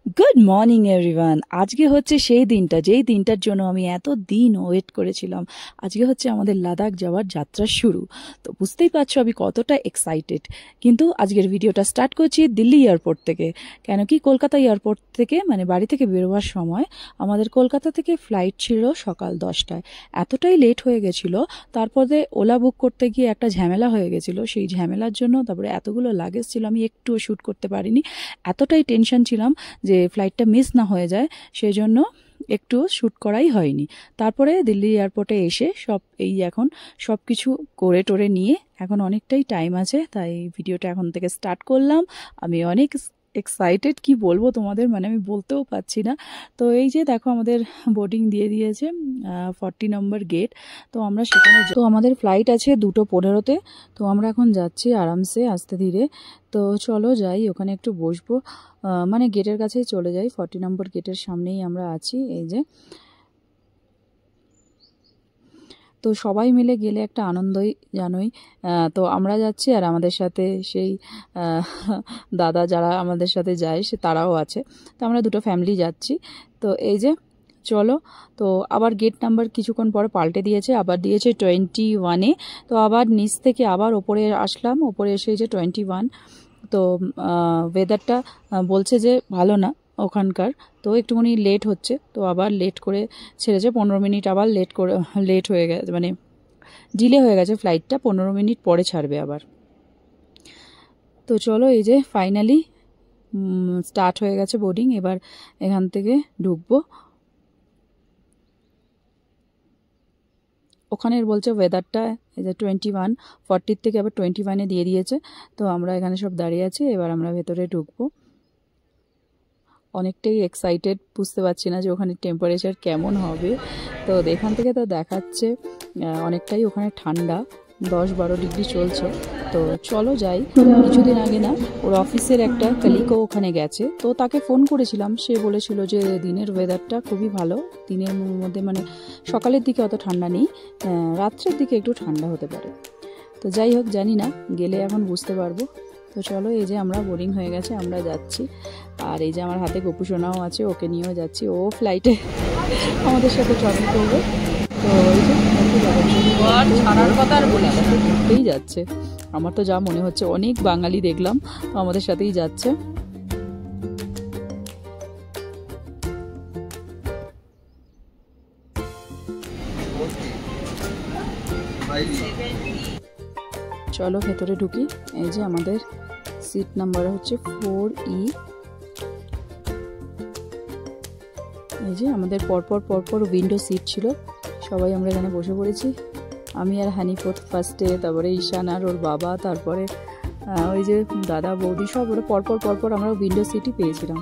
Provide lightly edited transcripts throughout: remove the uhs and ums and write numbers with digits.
Good morning everyone. আজকে হচ্ছে সেই দিনটা যেই দিনটার জন্য আমি এত দিন ওয়েট করেছিলাম। আজকে হচ্ছে আমাদের লাদাখ যাওয়ার যাত্রা শুরু। তো বুঝতেই পারছো আমি কতটা এক্সাইটেড। কিন্তু আজকের ভিডিওটা স্টার্ট করছি দিল্লি এয়ারপোর্ট থেকে। কেন কি কলকাতা এয়ারপোর্ট থেকে মানে বাড়ি থেকে বেরোবার সময় আমাদের কলকাতা থেকে ফ্লাইট ছিল সকাল 10টায়। এতটাই লেট হয়ে গেছিল, তারপরে ওলা বুক করতে গিয়ে একটা ঝামেলা হয়ে গেছিলো। সেই ঝামেলার জন্য তারপরে এতগুলো লাগেজ ছিল, আমি একটুও শ্যুট করতে পারিনি। এতটাই টেনশন ছিলাম যে ফ্লাইটটা মিস না হয়ে যায়, সেই জন্য একটু শ্যুট করাই হয়নি। তারপরে দিল্লি এয়ারপোর্টে এসে এখন সব কিছু করে টোরে নিয়ে এখন অনেকটাই টাইম আছে, তাই ভিডিওটা এখন থেকে স্টার্ট করলাম। আমি অনেক এক্সাইটেড, কি বলবো তোমাদের, মানে আমি বলতেও পারছি না। তো এই যে দেখো আমাদের বোর্ডিং দিয়ে দিয়েছে 40 নম্বর গেট। তো আমরা সেখানে তো আমাদের ফ্লাইট আছে 2:15-তে। তো আমরা এখন যাচ্ছি আরামসে আস্তে ধীরে। তো চলো যাই, ওখানে একটু বসবো, মানে গেটের কাছেই চলে যাই। 40 নম্বর গেটের সামনেই আমরা আছি। এই যে তো সবাই মিলে গেলে একটা আনন্দই জানোই। তো আমরা যাচ্ছি আর আমাদের সাথে সেই দাদা যারা আমাদের সাথে যায় তারাও আছে। তো আমরা দুটো ফ্যামিলি যাচ্ছি। তো এই যে চলো। তো আবার গেট নাম্বার কিছুক্ষণ পরে পাল্টে দিয়েছে, আবার দিয়েছে 21-এ। তো আবার নিচ থেকে আবার ওপরে আসলাম, ওপরে এসে যে 21। তো ওয়েদারটা বলছে যে ভালো না ওখানকার, তো একটুখানি লেট হচ্ছে। তো আবার লেট করে ছেড়েছে 15 মিনিট, আবার লেট হয়ে গেছে, মানে ডিলে হয়ে গেছে ফ্লাইটটা, 15 মিনিট পরে ছাড়বে আবার। তো চলো এই যে ফাইনালি স্টার্ট হয়ে গেছে বোর্ডিং। এবার এখান থেকে ঢুকবো। ওখানের বলছে ওয়েদারটা এই যে 21, 40 থেকে আবার 21-এ দিয়ে দিয়েছে। তো আমরা এখানে সব দাঁড়িয়ে আছি, এবার আমরা ভেতরে ঢুকবো। অনেকটাই এক্সাইটেড, বুঝতে পারছি না যে ওখানে টেম্পারেচার কেমন হবে। তো এখান থেকে তো দেখাচ্ছে অনেকটাই ওখানে ঠান্ডা, 10-12 ডিগ্রি চলছে। তো চলো যাই। কিছুদিন আগে না ওর অফিসের একটা কলিগও ওখানে গেছে, তো তাকে ফোন করেছিলাম। সে বলেছিল যে দিনের ওয়েদারটা খুবই ভালো, দিনের মধ্যে মানে সকালের দিকে অত ঠান্ডা নেই, রাত্রের দিকে একটু ঠান্ডা হতে পারে। তো যাই হোক, জানি না, গেলে এখন বুঝতে পারবো। তো চলো এই যে আমরা বোর্ডিং হয়ে গেছে, আমরা যাচ্ছি। আর এই যে আমার হাতে গপু সোনাও আছে, ওকে নিয়েও যাচ্ছি। ও ফ্লাইটে আমাদের সাথে ট্রাভেল করবে। তো এই যে ছাড়ার কথা আর বলে করতেই যাচ্ছে। আমার তো যা মনে হচ্ছে অনেক বাঙালি দেখলাম, তো আমাদের সাথেই যাচ্ছে। চলো ভেতরে ঢুকি। এই যে আমাদের সিট নাম্বার হচ্ছে 4E। এই যে আমাদের পরপর উইন্ডো সিট ছিল, সবাই আমরা এখানে বসে পড়েছি। আমি আর হানি ফার্স্টে, তারপরে ঈশান আর ওর বাবা, তারপরে ওই যে দাদা বৌদি, সব ওরা পরপর আমরা উইন্ডো সিটই পেয়েছিলাম।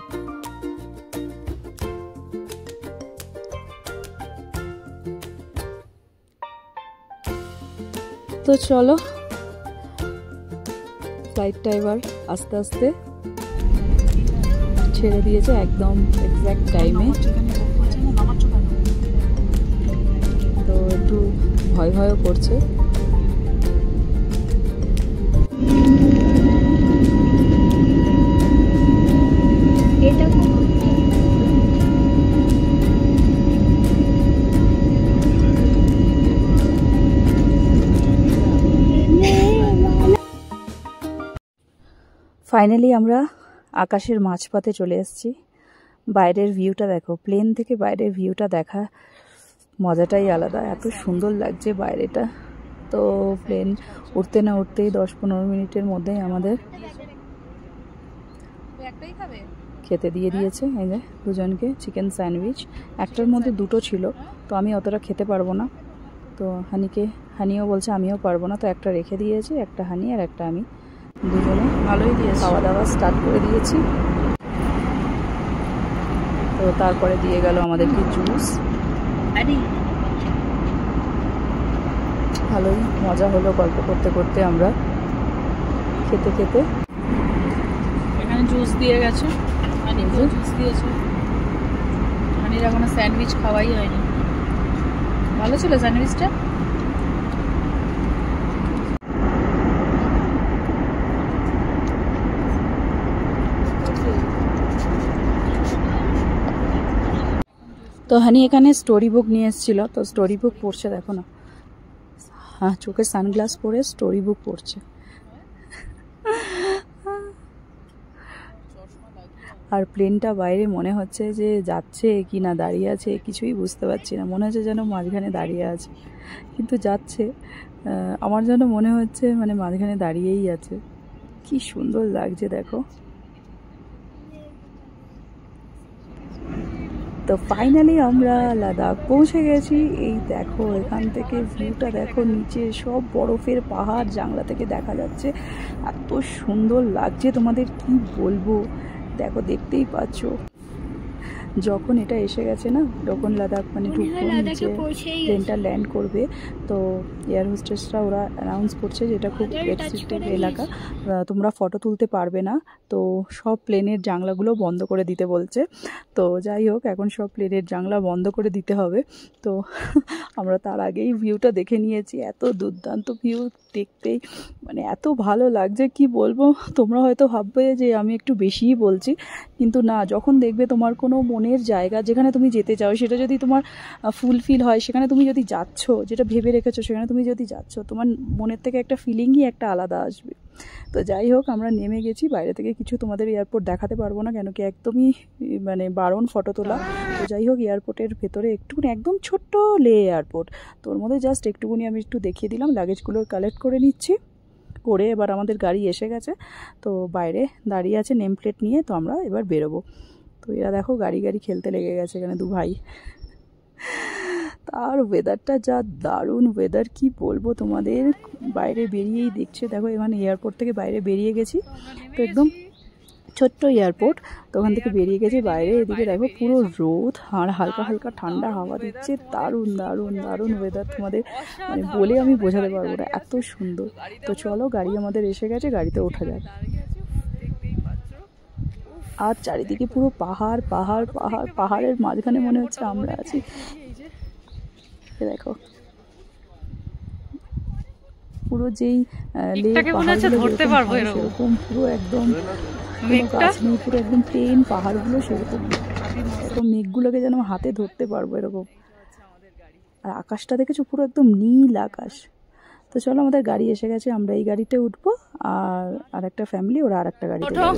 তো চলো ফ্লাইটটা এবার আস্তে আস্তে ছেড়ে দিয়েছে একদম এক্স্যাক্ট টাইমে। তো একটু ভয়ও করছে। ফাইনালি আমরা আকাশের মাঝপথে চলে এসেছি। বাইরের ভিউটা দেখো, প্লেন থেকে বাইরের ভিউটা দেখা মজাটাই আলাদা, এত সুন্দর লাগছে বাইরেটা। তো প্লেন উঠতে না উঠতেই 10-15 মিনিটের মধ্যেই আমাদের খেতে দিয়ে দিয়েছে। এই যে দুজনকে চিকেন স্যান্ডউইচ, একটার মধ্যে দুটো ছিল, তো আমি অতটা খেতে পারবো না। তো হানিও বলছে আমিও পারবো না, তো একটা রেখে দিয়েছি, একটা হানি আর একটা আমি, দুজনে ভালোই দিয়ে খাওয়া দাওয়া স্টার্ট করে দিয়েছি। তো তারপরে দিয়ে গেল আমাদেরকে জুস। ভালোই মজা হলো গল্প করতে করতে, আমরা খেতে খেতে। এখানে জুস দিয়ে গেছে, জুস দিয়েছে। হানির এখনো স্যান্ডউইচ খাওয়াই হয়নি। ভালো ছিল স্যান্ডউইচটা। তো হানি এখানে স্টোরি বুক নিয়ে এসেছিল, তো স্টোরি বুক পড়ছে, দেখো না, হ্যাঁ চোখে সানগ্লাস পরে স্টোরি বুক পড়ছে। আর প্লেনটা বাইরে মনে হচ্ছে যে যাচ্ছে কি না দাঁড়িয়ে আছে কিছুই বুঝতে পারছি না, মনে হচ্ছে যেন মাঝখানে দাঁড়িয়ে আছে, কিন্তু যাচ্ছে। আমার যেন মনে হচ্ছে মানে মাঝখানে দাঁড়িয়েই আছে। কি সুন্দর লাগছে দেখো। তো ফাইনালি আমরা লাদাখ পৌঁছে গেছি। এই দেখো এখান থেকে ভিউটা দেখো, নিচে সব বরফের পাহাড় জানলা থেকে দেখা যাচ্ছে, এত সুন্দর লাগছে তোমাদের কি বলবো। দেখো দেখতেই পাচ্ছ, যখন এটা এসে গেছে না, যখন লাদাখ মানে ঢুকবো নিচে প্লেনটা ল্যান্ড করবে, তো এয়ার হোস্টেসরা ওরা অ্যানাউন্স করছে যে এটা খুব রেস্ট্রিক্টেড এলাকা, তোমরা ফটো তুলতে পারবে না, তো সব প্লেনের জানলাগুলো বন্ধ করে দিতে বলছে। তো যাই হোক, এখন সব প্লেনের জানলা বন্ধ করে দিতে হবে। তো আমরা তার আগেই ভিউটা দেখে নিয়েছি, এত দুর্দান্ত ভিউ, দেখতেই মানে এত ভালো লাগছে কি বলবো। তোমরা হয়তো ভাববে যে আমি একটু বেশিই বলছি, কিন্তু না, যখন দেখবে তোমার কোনো মনের জায়গা যেখানে তুমি যেতে চাও, সেটা যদি তোমার ফুলফিল হয়, সেখানে তুমি যদি যাচ্ছ, যেটা ভেবে রেখেছো সেখানে তুমি যদি যাচ্ছ, তোমার মনের থেকে একটা ফিলিংই একটা আলাদা আসবে। তো যাই হোক, আমরা নেমে গেছি। বাইরে থেকে কিছু তোমাদের এয়ারপোর্ট দেখাতে পারবো না, কেন কি একদমই মানে বারণ ফটো তোলা। তো যাই হোক, এয়ারপোর্টের ভেতরে একটুকুনি একদম ছোট্ট লে এয়ারপোর্ট, তো ওর মধ্যে জাস্ট একটুকুনি আমি একটু দেখিয়ে দিলাম। লাগেজগুলো কালেক্ট করে নিচ্ছি, করে এবার আমাদের গাড়ি এসে গেছে, তো বাইরে দাঁড়িয়ে আছে নেম প্লেট নিয়ে, তো আমরা এবার বেরোবো। তো এরা দেখো গাড়ি খেলতে লেগে গেছে এখানে দু ভাই। তার ওয়েদারটা যা দারুণ ওয়েদার, কি বলবো তোমাদের। বাইরে বেরিয়েই দেখছে, দেখো এখানে এয়ারপোর্ট থেকে বাইরে বেরিয়ে গেছি, তো একদম ছোট্ট এয়ারপোর্ট, তো ওখান থেকে বেরিয়ে গেছি বাইরে। এদিকে দেখো পুরো রোদ আর হালকা হালকা ঠান্ডা হাওয়া দিচ্ছে, দারুণ দারুণ দারুণ ওয়েদার, তোমাদের মানে বলে আমি বোঝাতে পারবো না, এত সুন্দর। তো চলো, গাড়ি আমাদের এসে গেছে, গাড়িতে ওঠা যায়। আর চারিদিকে পুরো পাহাড় পাহাড় পাহাড়, পাহাড়ের মাঝখানে মনে হচ্ছে আমরা আছি। দেখো পুরো যেই সেরকম পুরো একদম গাছ নেই, পুরো একদম প্লেন পাহাড়গুলো সেরকম, এরকম মেঘগুলোকে যেন হাতে ধরতে পারবো এরকম। আর আকাশটা দেখেছো, পুরো একদম নীল আকাশ। তো চলো, আমাদের গাড়ি এসে গেছে, আমরা এই গাড়িতে উঠবো, আর একটা ফ্যামিলি ওরা আর একটা গাড়িতে যাবে,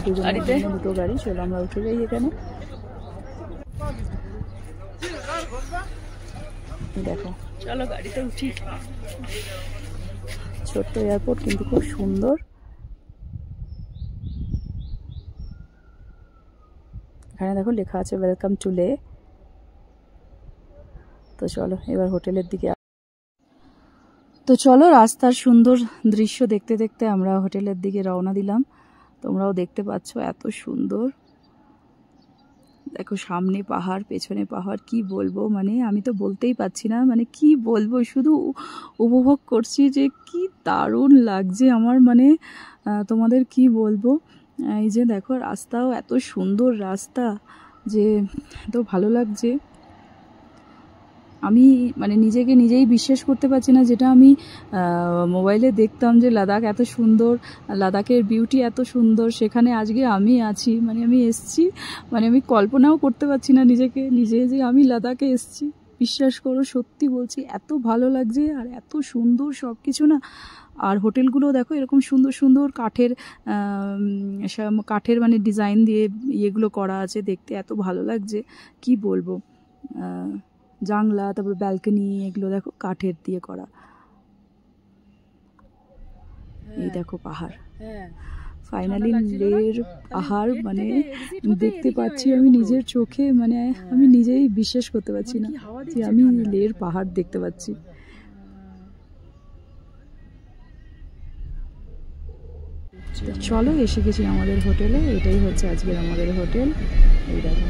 দুটো গাড়ি। চলো আমরা উঠে যাই এখানে। দেখো চলো গাড়িতে উঠি। ছোট্ট এয়ারপোর্ট কিন্তু খুব সুন্দর। এখানে দেখো লেখা আছে ওয়েলকাম টু লে। তো চলো এবার হোটেলের দিকে। তো চলো, রাস্তার সুন্দর দৃশ্য দেখতে দেখতে আমরা হোটেলের দিকে রওনা দিলাম। তোমরাও দেখতে পাচ্ছ এত সুন্দর, দেখো সামনে পাহাড় পেছনে পাহাড়, কি বলবো মানে আমি তো বলতেই পারছি না, মানে কি বলবো, শুধু উপভোগ করছি যে কি দারুণ লাগছে আমার, মানে তোমাদের কি বলবো। এই যে দেখো রাস্তাও এত সুন্দর রাস্তা, যে এত ভালো লাগছে। আমি মানে নিজেকে নিজেই বিশ্বাস করতে পারছি না, যেটা আমি মোবাইলে দেখতাম যে লাদাখ এত সুন্দর, লাদাখের বিউটি এত সুন্দর, সেখানে আজকে আমি আছি, মানে আমি এসছি, মানে আমি কল্পনাও করতে পারছি না নিজেকে নিজে যে আমি লাদাখে এসছি। বিশ্বাস করো, সত্যি বলছি, এত ভালো লাগছে আর এত সুন্দর সব কিছু না। আর হোটেলগুলো দেখো এরকম সুন্দর সুন্দর কাঠের মানে ডিজাইন দিয়ে ইয়েগুলো করা আছে, দেখতে এত ভালো লাগছে কি বলবো। জানলা, তারপর ব্যালকনি, এগুলো দেখো কাঠের দিয়ে করা। এই দেখো পাহাড়, ফাইনালি লের পাহাড় মানে দেখতে পাচ্ছি আমি নিজের চোখে, মানে আমি নিজেই বিশ্বাস করতে পারছি না যে আমি লের পাহাড় দেখতে পাচ্ছি। চলো এসে গেছি আমাদের হোটেলে, এটাই হচ্ছে আজকের আমাদের হোটেল। এই দেখো।